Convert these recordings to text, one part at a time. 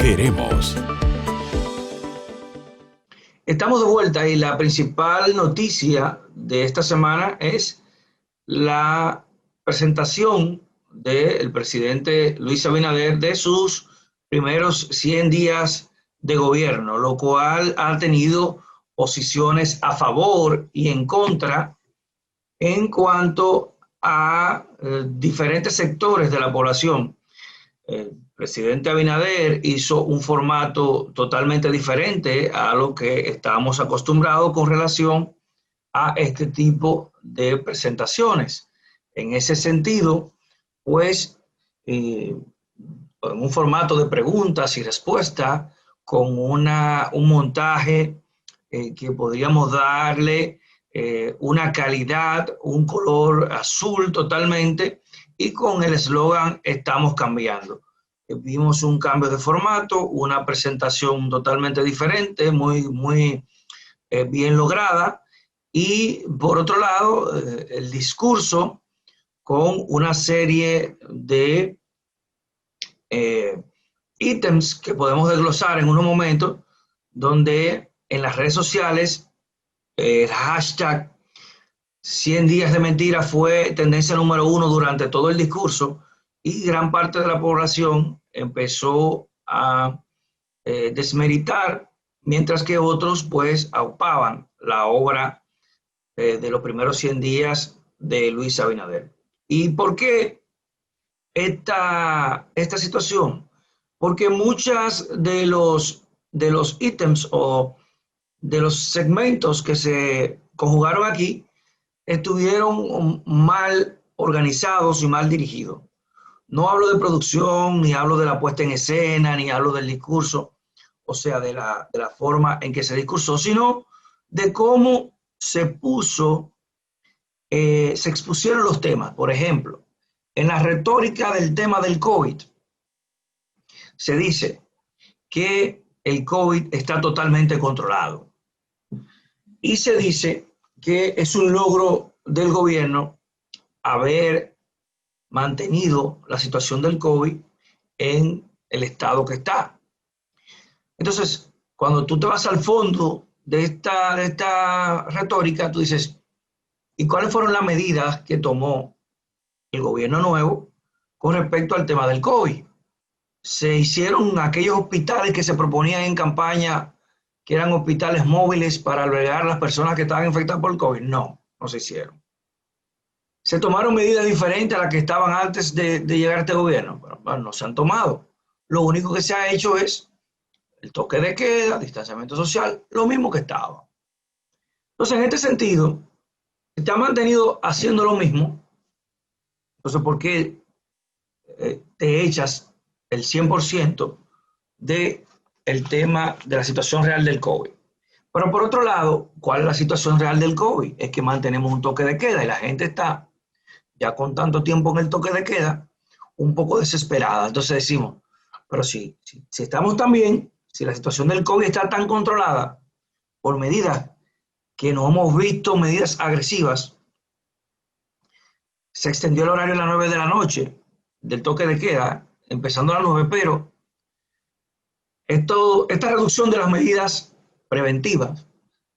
queremos. Estamos de vuelta y la principal noticia de esta semana es la presentación del presidente Luis Abinader de sus primeros 100 días de gobierno, lo cual ha tenido posiciones a favor y en contra en cuanto a diferentes sectores de la población. El presidente Abinader hizo un formato totalmente diferente a lo que estábamos acostumbrados con relación a este tipo de presentaciones. En ese sentido, pues, en un formato de preguntas y respuestas con un montaje que podríamos darle una calidad, un color azul totalmente, y con el eslogan "Estamos cambiando". Vimos un cambio de formato, una presentación totalmente diferente, muy bien lograda, y por otro lado, el discurso con una serie de ítems que podemos desglosar en unos momentos, donde en las redes sociales el hashtag 100 días de mentira fue tendencia número 1 durante todo el discurso, y gran parte de la población empezó a desmeritar, mientras que otros pues aupaban la obra de los primeros 100 días de Luis Abinader. ¿Y por qué esta situación? Porque muchas de los ítems o de los segmentos que se conjugaron aquí estuvieron mal organizados y mal dirigidos. No hablo de producción, ni hablo de la puesta en escena, ni hablo del discurso, o sea, de la forma en que se discursó, sino de cómo se expusieron los temas. Por ejemplo, en la retórica del tema del COVID, se dice que el COVID está totalmente controlado. Y se dice que es un logro del gobierno haber mantenido la situación del COVID en el estado que está. Entonces, cuando tú te vas al fondo de esta retórica, tú dices, ¿y cuáles fueron las medidas que tomó el gobierno nuevo con respecto al tema del COVID? ¿Se hicieron aquellos hospitales que se proponían en campaña, que eran hospitales móviles para albergar a las personas que estaban infectadas por el COVID? No, no se hicieron. ¿Se tomaron medidas diferentes a las que estaban antes de llegar a este gobierno? Bueno, no se han tomado. Lo único que se ha hecho es el toque de queda, distanciamiento social, lo mismo que estaba. Entonces, en este sentido, se ha mantenido haciendo lo mismo. Entonces, ¿por qué te echas el 100% del tema de la situación real del COVID? Pero por otro lado, ¿cuál es la situación real del COVID? Es que mantenemos un toque de queda y la gente está, ya con tanto tiempo en el toque de queda, un poco desesperada. Entonces decimos, pero si estamos tan bien, si la situación del COVID está tan controlada por medidas que no hemos visto, medidas agresivas, se extendió el horario a las 9 de la noche del toque de queda, empezando a las 9, pero esta reducción de las medidas preventivas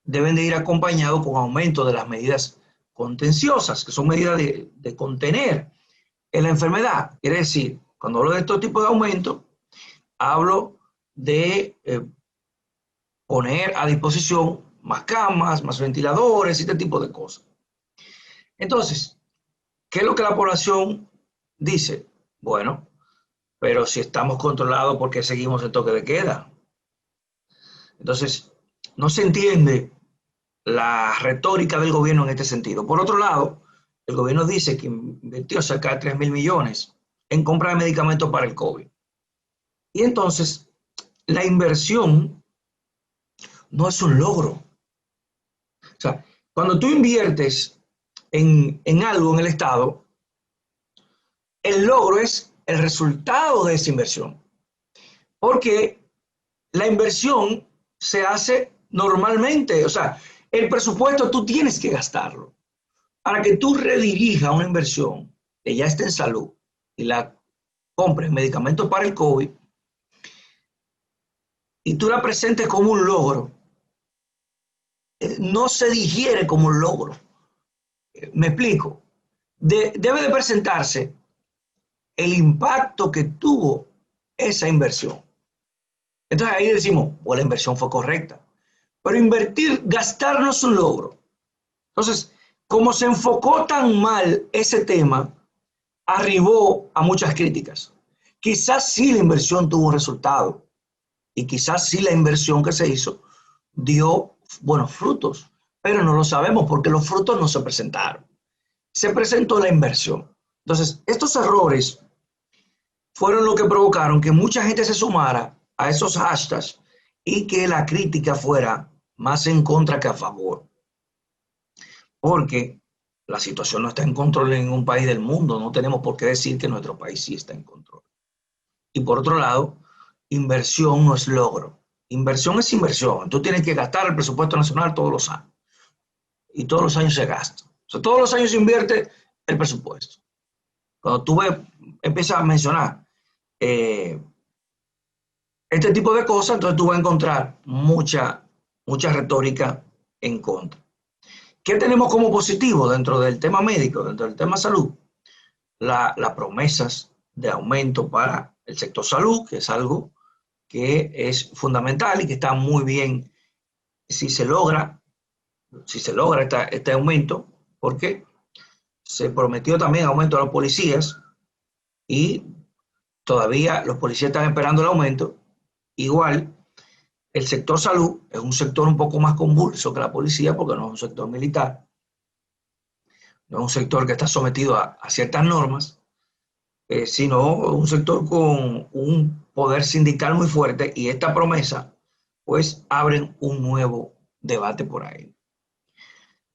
deben de ir acompañado con aumento de las medidas contenciosas, que son medidas de contener la enfermedad. Quiere decir, cuando hablo de este tipo de aumento, hablo de poner a disposición más camas, más ventiladores, este tipo de cosas. Entonces, ¿qué es lo que la población dice? Bueno, pero si estamos controlados, ¿por qué seguimos el toque de queda? Entonces, no se entiende la retórica del gobierno en este sentido. Por otro lado, el gobierno dice que invirtió cerca de 3.000 millones en compra de medicamentos para el COVID. Y entonces, la inversión no es un logro. O sea, cuando tú inviertes en algo en el Estado, el logro es el resultado de esa inversión. Porque la inversión se hace normalmente. O sea, el presupuesto tú tienes que gastarlo. Para que tú redirijas una inversión que ya esté en salud y la compres medicamentos para el COVID, y tú la presentes como un logro, no se digiere como un logro. Me explico. Debe de presentarse el impacto que tuvo esa inversión. Entonces ahí decimos, pues la inversión fue correcta. Pero invertir, gastar no es un logro. Entonces, como se enfocó tan mal ese tema, arribó a muchas críticas. Quizás sí la inversión tuvo un resultado y quizás sí la inversión que se hizo dio buenos frutos, pero no lo sabemos porque los frutos no se presentaron. Se presentó la inversión. Entonces, estos errores fueron lo que provocaron que mucha gente se sumara a esos hashtags y que la crítica fuera más en contra que a favor. Porque la situación no está en control en ningún país del mundo. No tenemos por qué decir que nuestro país sí está en control. Y por otro lado, inversión no es logro. Inversión es inversión. Tú tienes que gastar el presupuesto nacional todos los años. Y todos los años se gasta. O sea, todos los años se invierte el presupuesto. Cuando tú empiezas a mencionar este tipo de cosas, entonces tú vas a encontrar mucha retórica en contra. ¿Qué tenemos como positivo dentro del tema médico, dentro del tema salud? Las promesas de aumento para el sector salud, que es algo que es fundamental y que está muy bien si se logra este aumento, porque se prometió también aumento a los policías y todavía los policías están esperando el aumento. Igual, el sector salud es un sector un poco más convulso que la policía porque no es un sector militar, no es un sector que está sometido a ciertas normas, sino un sector con un poder sindical muy fuerte y esta promesa pues abren un nuevo debate por ahí.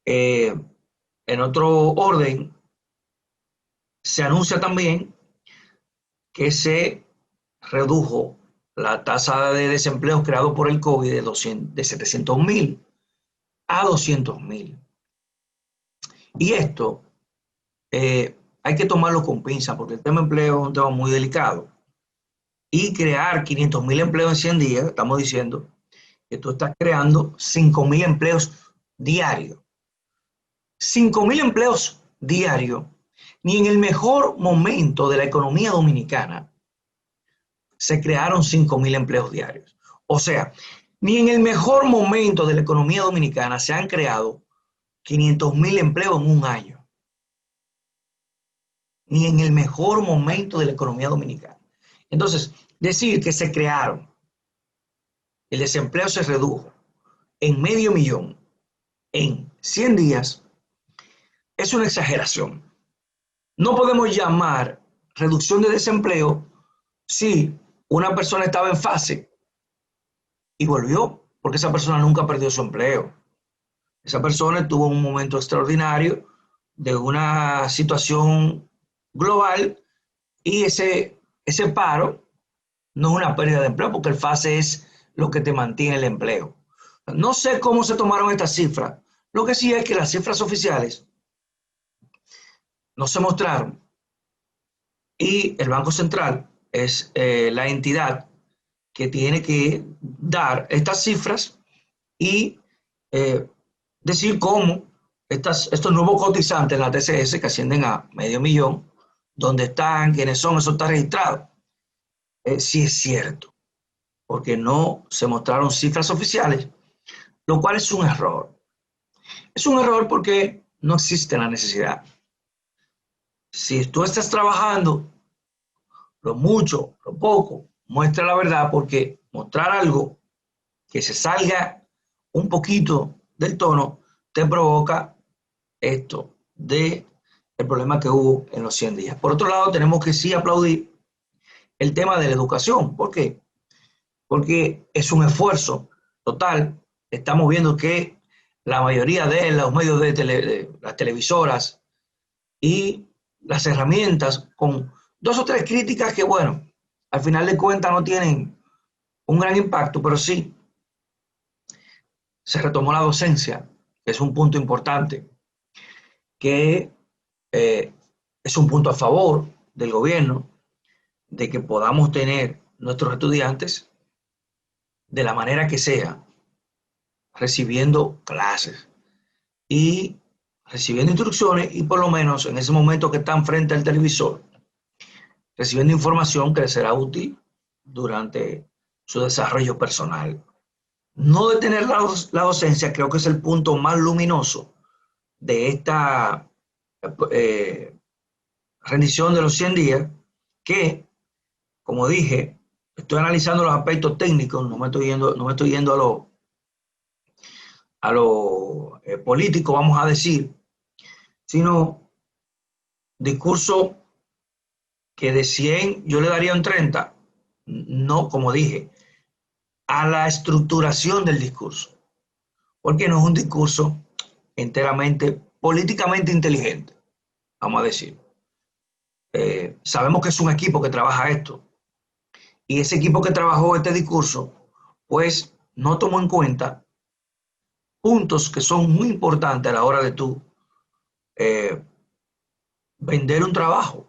En otro orden, se anuncia también que se redujo la tasa de desempleo creado por el COVID de 700.000 a 200.000. Y esto hay que tomarlo con pinza porque el tema empleo es un tema muy delicado. Y crear 500.000 empleos en 100 días, estamos diciendo que tú estás creando 5.000 empleos diarios. 5.000 empleos diarios, ni en el mejor momento de la economía dominicana se crearon 5.000 empleos diarios. O sea, ni en el mejor momento de la economía dominicana se han creado 500.000 empleos en un año. Ni en el mejor momento de la economía dominicana. Entonces, decir que se crearon, el desempleo se redujo en 500.000 en 100 días, es una exageración. No podemos llamar reducción de desempleo si una persona estaba en fase y volvió, porque esa persona nunca perdió su empleo. Esa persona tuvo un momento extraordinario de una situación global y ese paro no es una pérdida de empleo porque el FASE es lo que te mantiene el empleo. No sé cómo se tomaron estas cifras. Lo que sí es que las cifras oficiales no se mostraron y el Banco Central es la entidad que tiene que dar estas cifras y decir cómo estos nuevos cotizantes en la TCS que ascienden a 500.000, dónde están, quiénes son, eso está registrado. Sí es cierto, porque no se mostraron cifras oficiales, lo cual es un error. Es un error porque no existe la necesidad. Si tú estás trabajando, lo mucho, lo poco, muestra la verdad, porque mostrar algo que se salga un poquito del tono te provoca esto de el problema que hubo en los 100 días. Por otro lado, tenemos que sí aplaudir el tema de la educación. ¿Por qué? Porque es un esfuerzo total. Estamos viendo que la mayoría de los medios de las televisoras y las herramientas con 2 o 3 críticas que, bueno, al final de cuentas no tienen un gran impacto, pero sí se retomó la docencia, que es un punto importante, que eh, es un punto a favor del gobierno de que podamos tener nuestros estudiantes de la manera que sea, recibiendo clases y recibiendo instrucciones, y por lo menos en ese momento que están frente al televisor, recibiendo información que les será útil durante su desarrollo personal. No detener la docencia creo que es el punto más luminoso de esta eh, rendición de los 100 días, que, como dije, estoy analizando los aspectos técnicos, no me estoy yendo a lo político, vamos a decir, sino discurso que de 100 yo le daría un 30, no, como dije, a la estructuración del discurso, porque no es un discurso enteramente políticamente inteligente, vamos a decir. Sabemos que es un equipo que trabaja esto, y ese equipo que trabajó este discurso, pues no tomó en cuenta puntos que son muy importantes a la hora de tú eh, vender un trabajo.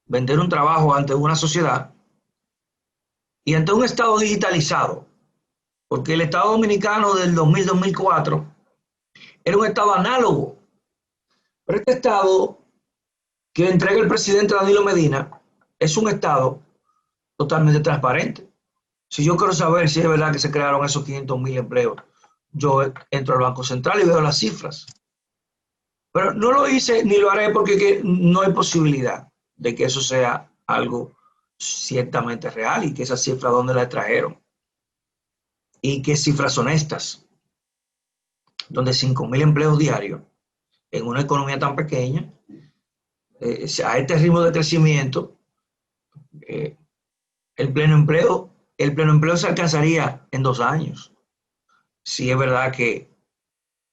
Vender un trabajo ante una sociedad y ante un Estado digitalizado, porque el Estado dominicano del 2000-2004 era un Estado análogo, pero este Estado que entrega el presidente Danilo Medina es un Estado totalmente transparente. Si yo quiero saber si es verdad que se crearon esos 500,000 empleos, yo entro al Banco Central y veo las cifras. Pero no lo hice ni lo haré porque no hay posibilidad de que eso sea algo ciertamente real y que esas cifras dónde las trajeron. Y qué cifras son estas, donde 5,000 empleos diarios en una economía tan pequeña, a este ritmo de crecimiento, eh, el pleno empleo se alcanzaría en 2 años, si es verdad que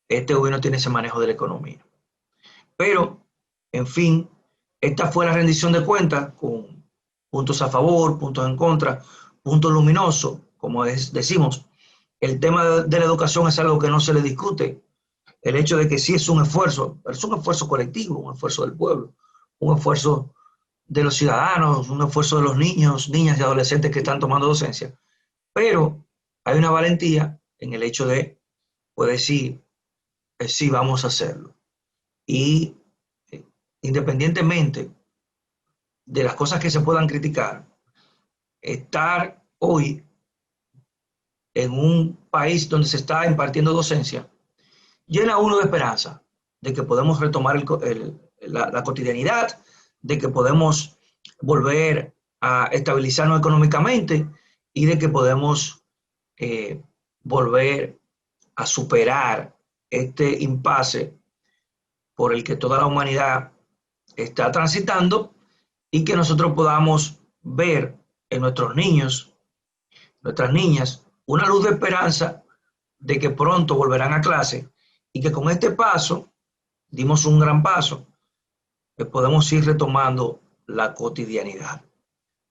este gobierno tiene ese manejo de la economía. Pero, en fin, esta fue la rendición de cuentas con puntos a favor, puntos en contra, puntos luminosos, como decimos. El tema de la educación es algo que no se le discute. El hecho de que sí es un esfuerzo, pero es un esfuerzo colectivo, un esfuerzo del pueblo, un esfuerzo de los ciudadanos, un esfuerzo de los niños, niñas y adolescentes que están tomando docencia. Pero hay una valentía en el hecho de poder decir, sí, vamos a hacerlo. Y independientemente de las cosas que se puedan criticar, estar hoy en un país donde se está impartiendo docencia llena a uno de esperanza de que podemos retomar la cotidianidad, de que podemos volver a estabilizarnos económicamente y de que podemos volver a superar este impasse por el que toda la humanidad está transitando, y que nosotros podamos ver en nuestros niños, nuestras niñas, una luz de esperanza de que pronto volverán a clase, y que con este paso dimos un gran paso, que podemos ir retomando la cotidianidad.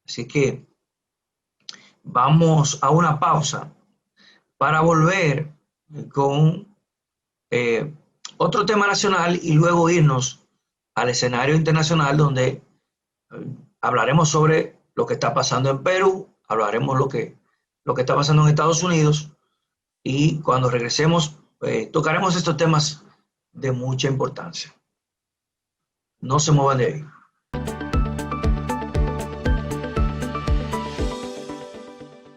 Así que vamos a una pausa para volver con otro tema nacional y luego irnos al escenario internacional, donde hablaremos sobre lo que está pasando en Perú, hablaremos lo que está pasando en Estados Unidos, y cuando regresemos tocaremos estos temas de mucha importancia. No se muevan de ahí.